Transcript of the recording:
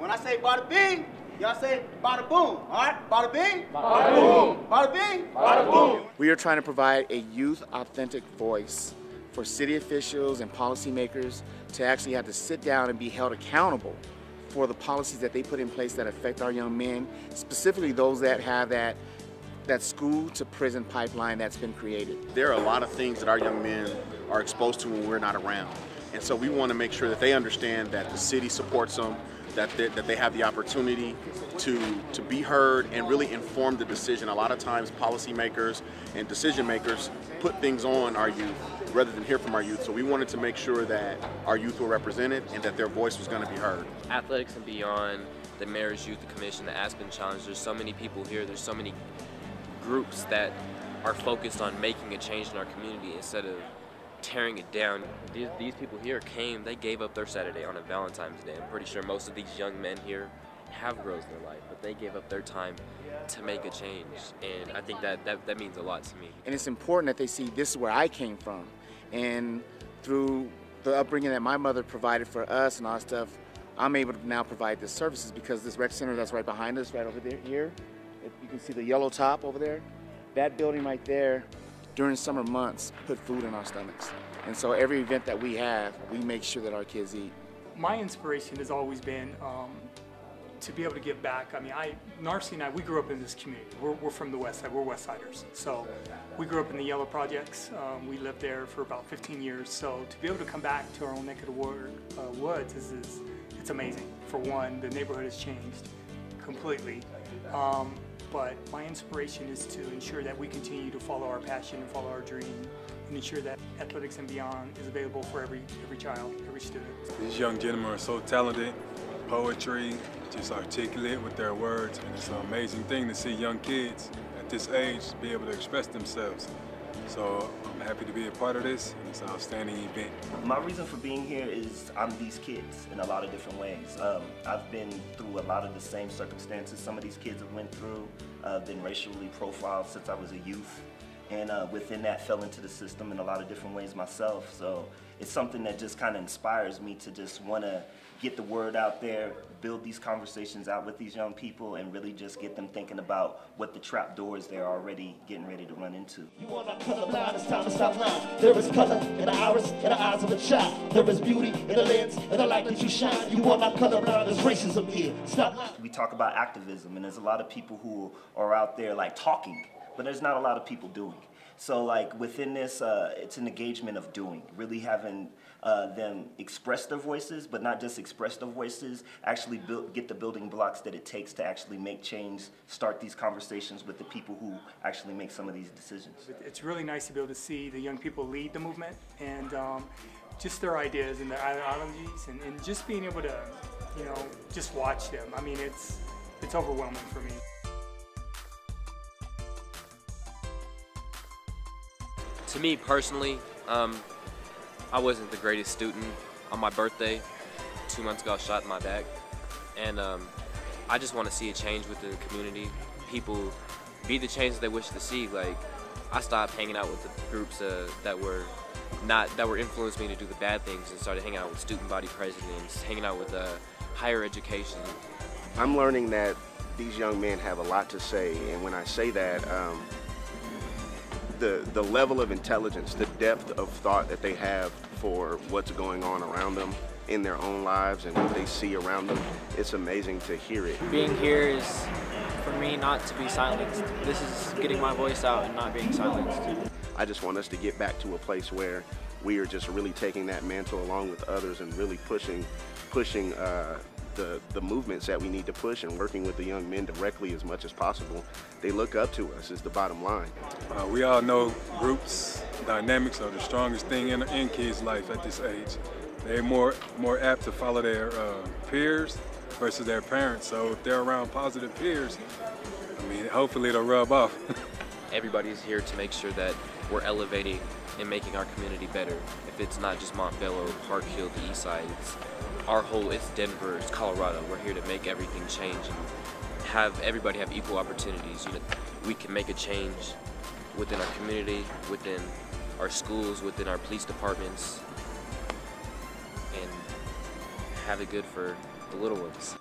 When I say bada bing, y'all say bada boom. All right? Bada bing. Bada boom. Bada bing. Bada boom. We are trying to provide a youth authentic voice for city officials and policymakers to actually have to sit down and be held accountable for the policies that they put in place that affect our young men, specifically those that have that school to prison pipeline that's been created. There are a lot of things that our young men are exposed to when we're not around. And so we want to make sure that they understand that the city supports them, that they have the opportunity to be heard and really inform the decision. A lot of times policymakers and decision makers put things on our youth rather than hear from our youth. So we wanted to make sure that our youth were represented and that their voice was going to be heard. Athletics and beyond, the Mayor's Youth Commission, the Aspen Challenge, there's so many people here, there's so many groups that are focused on making a change in our community instead of tearing it down. These people here came, they gave up their Saturday on a Valentine's Day. I'm pretty sure most of these young men here have girls in their life, but they gave up their time to make a change, and I think that means a lot to me. And it's important that they see this is where I came from, and through the upbringing that my mother provided for us and all that stuff, I'm able to now provide this services because this rec center that's right behind us, right over there, here, you can see the yellow top over there, that building right there, during summer months, put food in our stomachs. And so every event that we have, we make sure that our kids eat. My inspiration has always been to be able to give back. I mean, Narcy and I, we grew up in this community. We're from the West Side, we're West Siders. So we grew up in the Yellow Projects. We lived there for about 15 years. So to be able to come back to our own neck of the woods, it's amazing. For one, the neighborhood has changed completely. But my inspiration is to ensure that we continue to follow our passion and follow our dream and ensure that athletics and beyond is available for every child, every student. These young gentlemen are so talented, poetry, just articulate with their words, and it's an amazing thing to see young kids at this age be able to express themselves. So I'm happy to be a part of this, and it's an outstanding event. My reason for being here is I'm these kids in a lot of different ways. I've been through a lot of the same circumstances some of these kids have went through. I've been racially profiled since I was a youth, and within that fell into the system in a lot of different ways myself. So it's something that just kind of inspires me to just want to get the word out there, build these conversations out with these young people, and really just get them thinking about what the trap doors they're already getting ready to run into. You are not colorblind, it's time to stop lying. There is color in the iris, in the eyes of a child. There is beauty in the lens, in the light that you shine. You are not colorblind, there's racism here. Stop lying. We talk about activism, and there's a lot of people who are out there like talking, but there's not a lot of people doing. So like within this, it's an engagement of doing, really having them express their voices, but not just express their voices, actually get the building blocks that it takes to actually make change, start these conversations with the people who actually make some of these decisions. It's really nice to be able to see the young people lead the movement and just their ideas and their ideologies and just being able to, you know, just watch them. I mean, it's overwhelming for me. To me personally, I wasn't the greatest student. On my birthday, 2 months ago, I shot in my back. And I just want to see a change within the community. People be the change that they wish to see. Like, I stopped hanging out with the groups that were influencing me to do the bad things and started hanging out with student body presidents, hanging out with higher education. I'm learning that these young men have a lot to say, and when I say that, the level of intelligence, the depth of thought that they have for what's going on around them in their own lives and what they see around them, it's amazing to hear it. Being here is, for me, not to be silenced. This is getting my voice out and not being silenced. I just want us to get back to a place where we are just really taking that mantle along with others and really pushing the movements that we need to push and working with the young men directly as much as possible. They look up to us is the bottom line. We all know groups dynamics are the strongest thing in kids' life at this age. They're more apt to follow their peers versus their parents. So if they're around positive peers, I mean, hopefully it'll rub off. Everybody's here to make sure that we're elevating and making our community better. If it's not just Montbello, Park Hill, the East Side, it's Denver, it's Colorado. We're here to make everything change and have everybody have equal opportunities. You know, we can make a change within our community, within our schools, within our police departments, and have it good for the little ones.